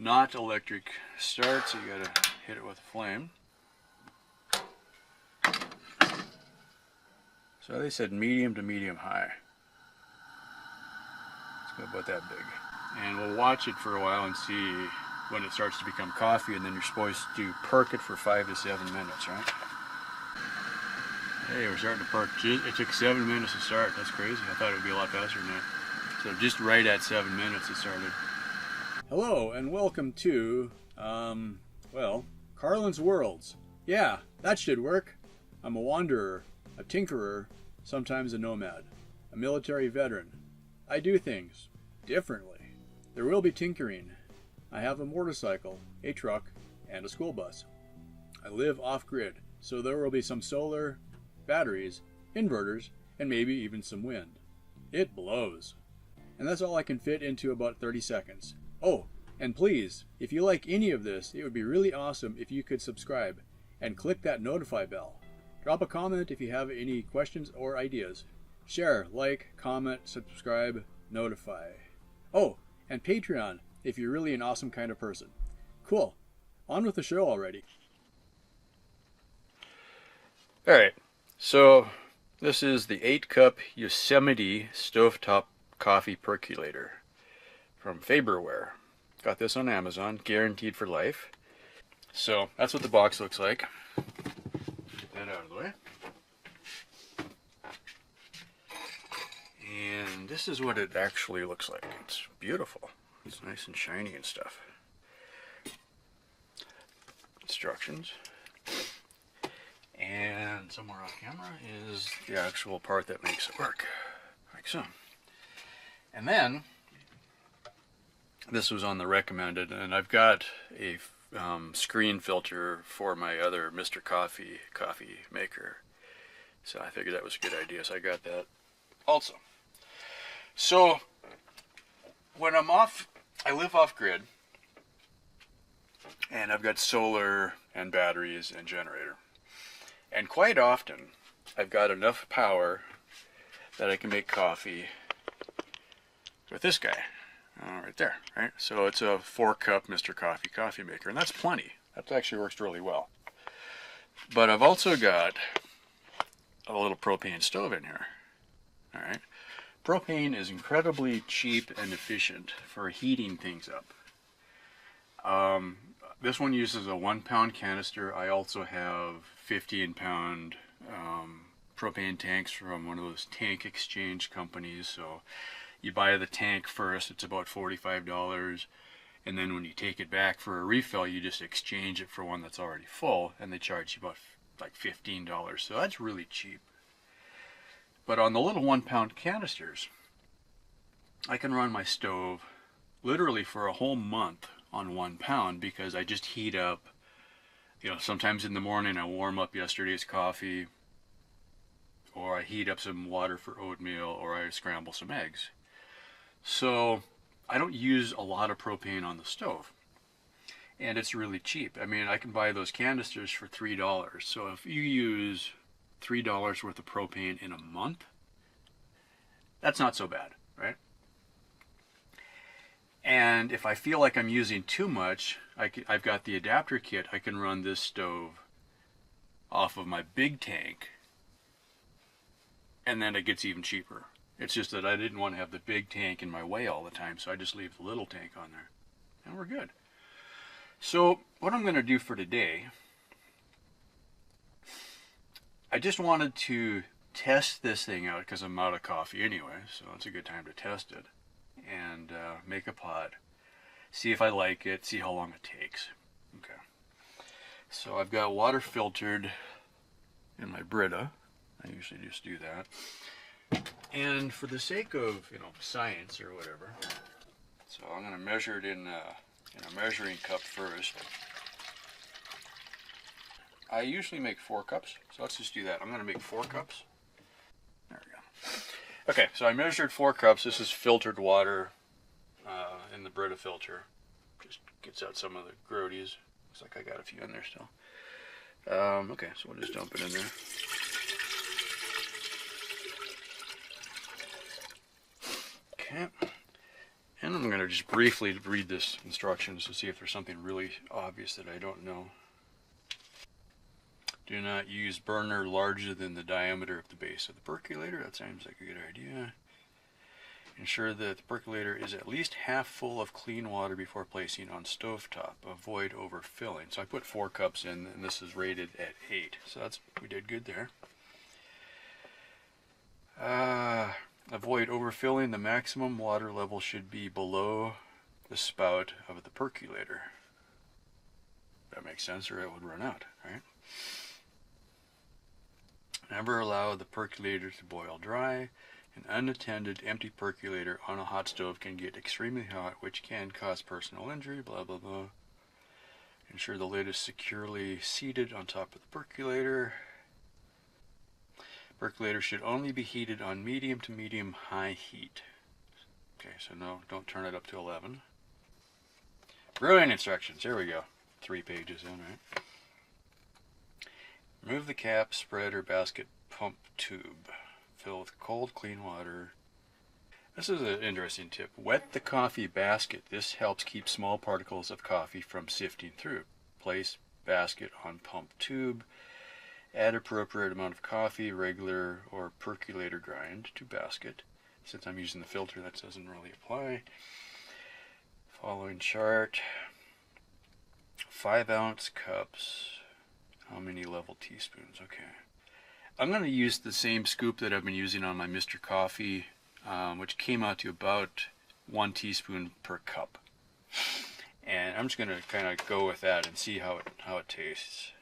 not electric start, so you gotta hit it with a flame. So they said medium to medium high. It's go about that big. And we'll watch it for a while and see when it starts to become coffee, and then you're supposed to perk it for 5 to 7 minutes, right? Hey, we're starting to perk. It took 7 minutes to start. That's crazy. I thought it would be a lot faster than that. So just right at 7 minutes it started. Hello and welcome to, well, Carlin's Worlds. Yeah, that should work. I'm a wanderer, a tinkerer, sometimes a nomad, a military veteran. I do things differently. There will be tinkering. I have a motorcycle, a truck, and a school bus. I live off-grid, so there will be some solar, batteries, inverters, and maybe even some wind. It blows. And that's all I can fit into about 30 seconds. Oh, and please, if you like any of this, it would be really awesome if you could subscribe and click that notify bell. Drop a comment if you have any questions or ideas. Share, like, comment, subscribe, notify. Oh, and Patreon if you're really an awesome kind of person. Cool. On with the show already. Alright, so this is the 8-cup Yosemity stovetop coffee percolator from Faberware. Got this on Amazon, guaranteed for life. So that's what the box looks like. Get that out of the way. And this is what it actually looks like. It's beautiful. It's nice and shiny and stuff. Instructions. And somewhere off camera is the actual part that makes it work. Like so. And then, this was on the recommended, and I've got a screen filter for my other Mr. Coffee maker. So I figured that was a good idea, so I got that also. So, when I'm off, I live off grid, and I've got solar and batteries and generator. And quite often, I've got enough power that I can make coffee with this guy, right there, right? So it's a 4-cup Mr. Coffee maker, and that's plenty. That actually works really well. But I've also got a little propane stove in here, all right? Propane is incredibly cheap and efficient for heating things up. This one uses a 1-pound canister. I also have 15-pound propane tanks from one of those tank exchange companies. So you buy the tank first, it's about $45, and then when you take it back for a refill, you just exchange it for one that's already full, and they charge you about like $15. So that's really cheap. But on the little 1-pound canisters, I can run my stove literally for a whole month on 1 pound, because I just heat up, you know, sometimes in the morning I warm up yesterday's coffee, or I heat up some water for oatmeal, or I scramble some eggs. So I don't use a lot of propane on the stove, and it's really cheap. I mean, I can buy those canisters for $3. So if you use $3 worth of propane in a month, that's not so bad, right? And if I feel like I'm using too much, I've got the adapter kit. I can run this stove off of my big tank, and then it gets even cheaper. It's just that I didn't want to have the big tank in my way all the time, so I just leave the little tank on there, and we're good. So what I'm going to do for today, I just wanted to test this thing out because I'm out of coffee anyway, so it's a good time to test it. And make a pot, see if I like it, see how long it takes. Okay. So I've got water filtered in my Brita. I usually just do that. And for the sake of, you know, science or whatever, so I'm going to measure it in a measuring cup first. I usually make 4 cups, so let's just do that. I'm going to make 4 cups. There we go. Okay, so I measured 4 cups. This is filtered water in the Brita filter. Just gets out some of the grodies. Looks like I got a few in there still. Okay, so we'll just dump it in there. Okay, And I'm going to just briefly read this instructions to see if there's something really obvious that I don't know. Do not use burner larger than the diameter of the base of the percolator. That sounds like a good idea. Ensure that the percolator is at least half full of clean water before placing on stovetop. Avoid overfilling. So I put 4 cups in, and this is rated at 8. So we did good there. Avoid overfilling. The maximum water level should be below the spout of the percolator. That makes sense, or it would run out, right? Never allow the percolator to boil dry. An unattended empty percolator on a hot stove can get extremely hot, which can cause personal injury, blah blah blah. Ensure the lid is securely seated on top of the percolator. Percolator should only be heated on medium to medium high heat. Okay, so no, don't turn it up to 11. Brewing instructions, here we go. 3 pages in, right? Remove the cap, spread, or basket pump tube. Fill with cold, clean water. This is an interesting tip. Wet the coffee basket. This helps keep small particles of coffee from sifting through. Place basket on pump tube. Add appropriate amount of coffee, regular or percolator grind to basket. Since I'm using the filter, that doesn't really apply. Following chart. 5-ounce cups. How many level teaspoons? Okay. I'm going to use the same scoop that I've been using on my Mr. Coffee, which came out to about 1 teaspoon per cup. And I'm just going to kind of go with that and see how it tastes.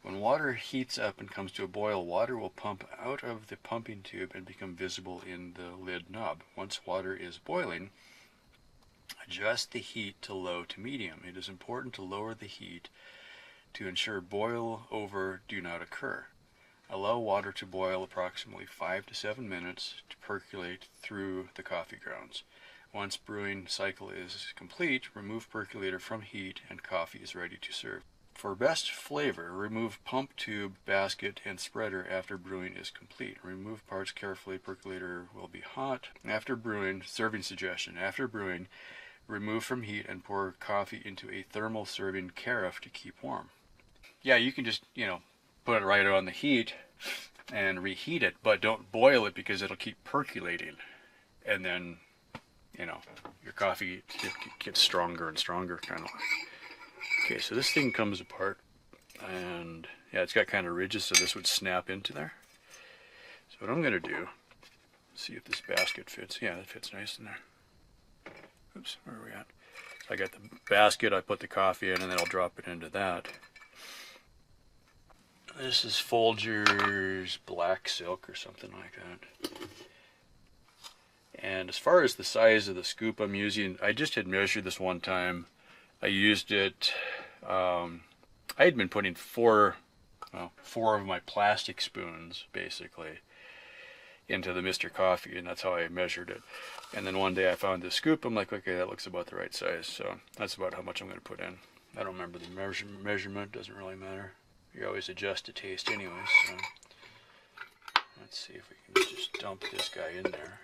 When water heats up and comes to a boil, water will pump out of the pumping tube and become visible in the lid knob. Once water is boiling, adjust the heat to low to medium. It is important to lower the heat to ensure boil over do not occur. Allow water to boil approximately 5 to 7 minutes to percolate through the coffee grounds. Once brewing cycle is complete, remove percolator from heat and coffee is ready to serve. For best flavor, remove pump tube, basket, and spreader after brewing is complete. Remove parts carefully. Percolator will be hot. After brewing, serving suggestion. After brewing, remove from heat and pour coffee into a thermal serving carafe to keep warm. Yeah, you can just, put it right on the heat and reheat it, but don't boil it because it'll keep percolating. And then, your coffee gets stronger and stronger, kind of like. Okay, so this thing comes apart, and yeah, it's got kind of ridges, so this would snap into there. So what I'm going to do, see if this basket fits. Yeah, it fits nice in there. Oops, where are we at? So I got the basket, I put the coffee in, and then I'll drop it into that. This is Folgers Black Silk or something like that. And as far as the size of the scoop I'm using, I just had measured this one time. I used it, I had been putting four of my plastic spoons, basically, into the Mr. Coffee, and that's how I measured it. And then one day I found this scoop, I'm like, okay, that looks about the right size, so that's about how much I'm going to put in. I don't remember the measurement, doesn't really matter. You always adjust to taste anyway, so let's see if we can just dump this guy in there.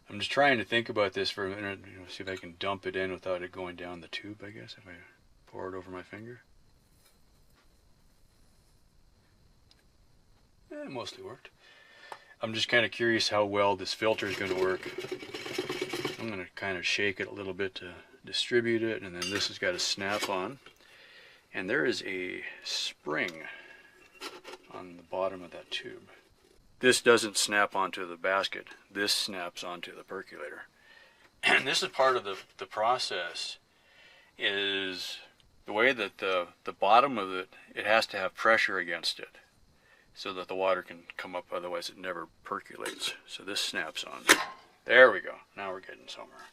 I'm just trying to think about this for a minute, see if I can dump it in without it going down the tube, I guess, if I pour it over my finger. It mostly worked. I'm just kind of curious how well this filter is going to work. I'm going to kind of shake it a little bit to distribute it, and then this has got a snap on. And there is a spring on the bottom of that tube. This doesn't snap onto the basket. This snaps onto the percolator. And this is part of the process, is the way that the bottom of it has to have pressure against it so that the water can come up, otherwise it never percolates. So this snaps on. There we go. Now we're getting somewhere.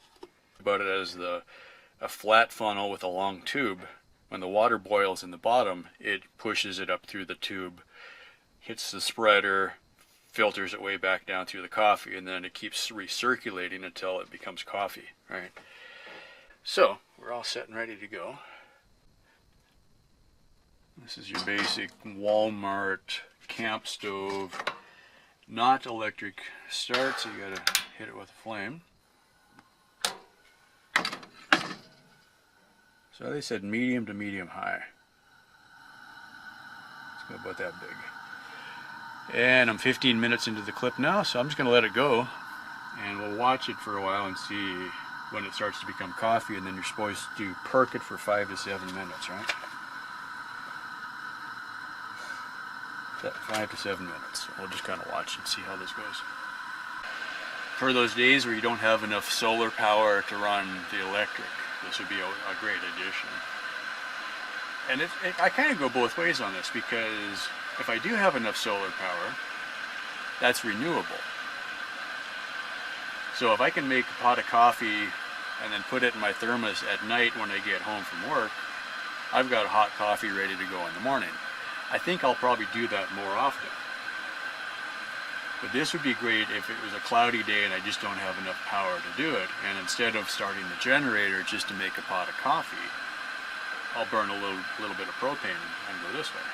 About it as a flat funnel with a long tube. When the water boils in the bottom, it pushes it up through the tube, hits the spreader, filters it way back down through the coffee, and then it keeps recirculating until it becomes coffee, right? So we're all set and ready to go. This is your basic Walmart camp stove, not electric start, so you gotta hit it with a flame. So they said medium to medium high. It's about that big. And I'm 15 minutes into the clip now, so I'm just gonna let it go, and we'll watch it for a while and see when it starts to become coffee, and then you're supposed to perk it for 5 to 7 minutes, right? 5 to 7 minutes. So we'll just kind of watch and see how this goes. For those days where you don't have enough solar power to run the electric, this would be a great addition. And I kind of go both ways on this, because if I do have enough solar power, that's renewable. So if I can make a pot of coffee and then put it in my thermos at night when I get home from work, I've got a hot coffee ready to go in the morning. I think I'll probably do that more often. But this would be great if it was a cloudy day and I just don't have enough power to do it, and instead of starting the generator just to make a pot of coffee, I'll burn a little bit of propane and go this way.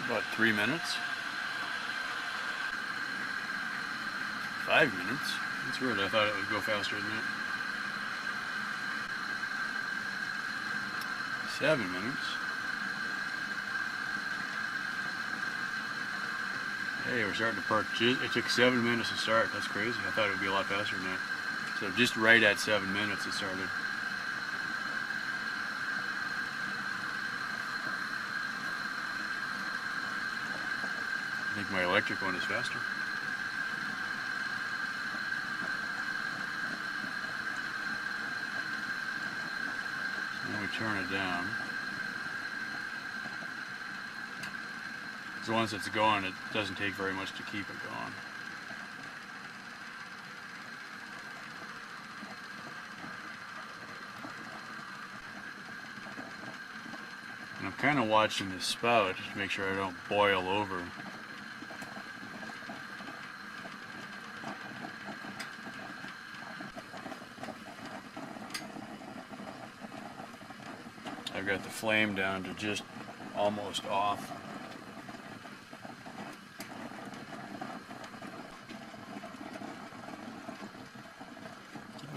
About 3 minutes. 5 minutes. That's weird. I thought it would go faster than that. 7 minutes. Hey, we're starting to perk. It took 7 minutes to start. That's crazy. I thought it would be a lot faster than that. So just right at 7 minutes it started. I think my electric one is faster. So when we turn it down, so once it's going, it doesn't take very much to keep it going. And I'm kind of watching this spout just to make sure I don't boil over. I've got the flame down to just almost off.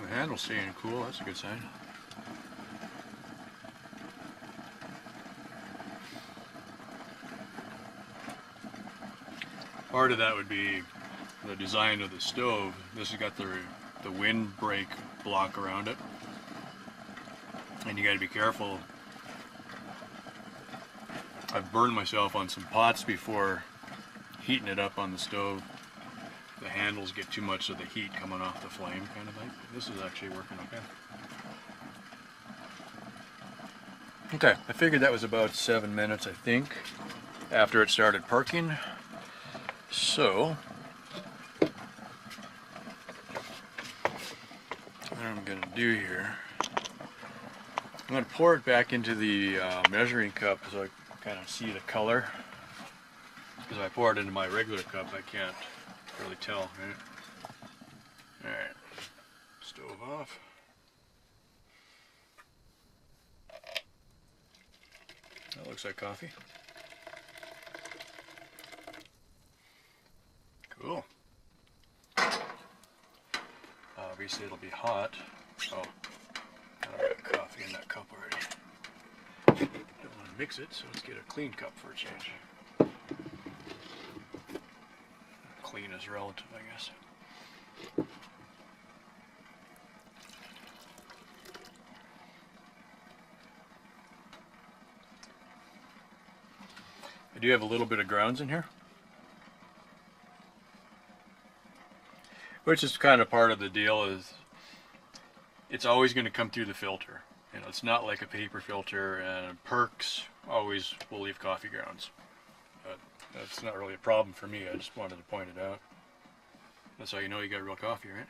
The handle's staying cool, that's a good sign. Part of that would be the design of the stove. This has got the windbreak block around it. And you got to be careful. I've burned myself on some pots before heating it up on the stove. The handles get too much of the heat coming off the flame kind of thing. This is actually working okay. Okay, I figured that was about 7 minutes, I think, after it started perking. So, what I'm going to do here, I'm going to pour it back into the measuring cup so I kind of see the color. Because if I pour it into my regular cup, I can't really tell, right? Alright, stove off. That looks like coffee. Cool. Obviously it'll be hot. Oh, I've got coffee in that cup already. Don't want to mix it, so let's get a clean cup for a change. Clean is relative, I guess. I do have a little bit of grounds in here, which is kind of part of the deal. Is it's always going to come through the filter. You know, it's not like a paper filter, and Perks always will leave coffee grounds. But that's not really a problem for me. I just wanted to point it out. That's how you know you got real coffee, right?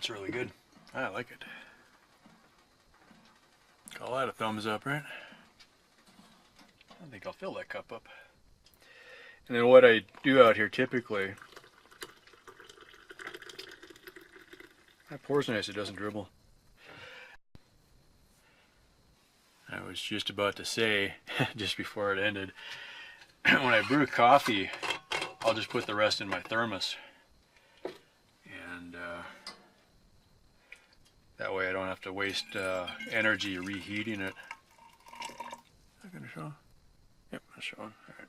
That's really good. I like it. Call that a thumbs up, right? I think I'll fill that cup up. And then what I do out here typically, that pours nice, it doesn't dribble. I was just about to say, just before it ended, when I brew coffee, I'll just put the rest in my thermos. And that way I don't have to waste energy reheating it. Is that going to show? Yep, that's showing. All right.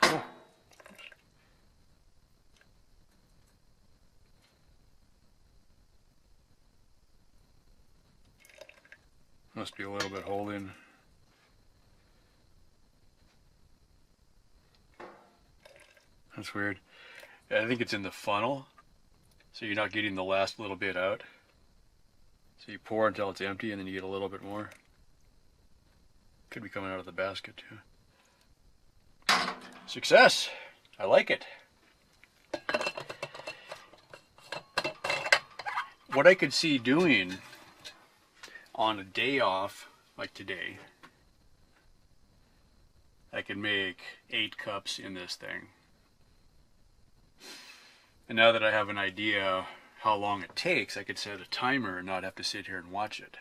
Cool. Must be a little bit holding. That's weird. I think it's in the funnel, so you're not getting the last little bit out. So you pour until it's empty and then you get a little bit more. Could be coming out of the basket too. Success! I like it. What I could see doing on a day off, like today, I could make 8 cups in this thing. And now that I have an idea how long it takes, I could set a timer and not have to sit here and watch it.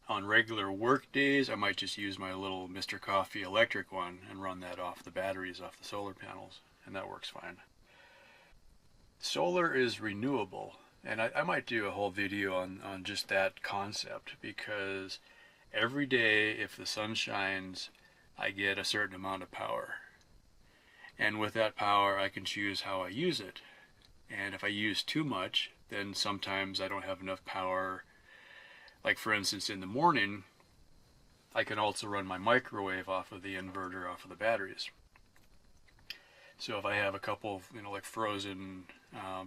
On regular work days, I might just use my little Mr. Coffee electric one and run that off the batteries off the solar panels, and that works fine. Solar is renewable, and I might do a whole video on just that concept, because every day if the sun shines, I get a certain amount of power. And with that power, I can choose how I use it. And if I use too much, then sometimes I don't have enough power. Like for instance, in the morning, I can also run my microwave off of the inverter, off of the batteries. So if I have a couple of, like frozen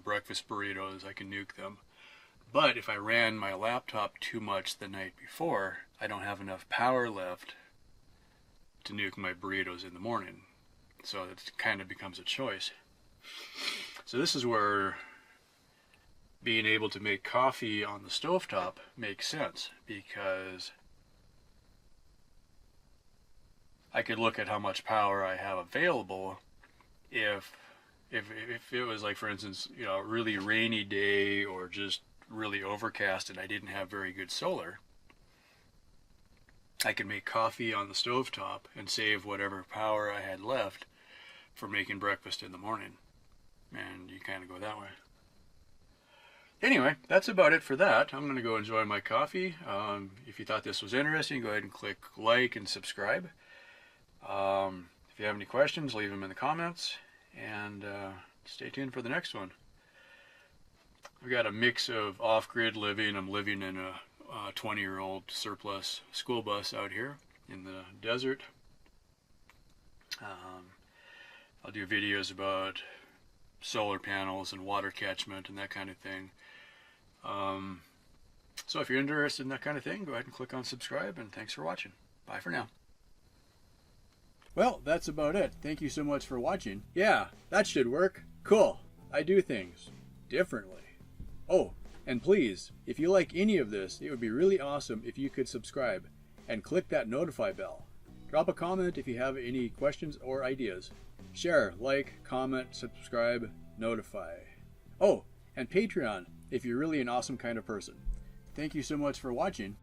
breakfast burritos, I can nuke them. But if I ran my laptop too much the night before, I don't have enough power left to nuke my burritos in the morning. So it kind of becomes a choice. So this is where being able to make coffee on the stovetop makes sense, because I could look at how much power I have available. If it was like, for instance, a really rainy day or just really overcast and I didn't have very good solar, I could make coffee on the stovetop and save whatever power I had left for making breakfast in the morning. And you kind of go that way. Anyway, that's about it for that. I'm going to go enjoy my coffee. If you thought this was interesting, go ahead and click like and subscribe. If you have any questions, leave them in the comments. And stay tuned for the next one. I've got a mix of off-grid living. I'm living in a 20-year-old surplus school bus out here in the desert. I'll do videos about solar panels and water catchment and that kind of thing. So if you're interested in that kind of thing, go ahead and click on subscribe, and thanks for watching. Bye for now. Well, that's about it. Thank you so much for watching. Yeah, that should work. Cool. I do things differently. Oh, and please, if you like any of this, it would be really awesome if you could subscribe and click that notify bell. Drop a comment if you have any questions or ideas. Share, like, comment, subscribe, notify. Oh, and Patreon if you're really an awesome kind of person. Thank you so much for watching.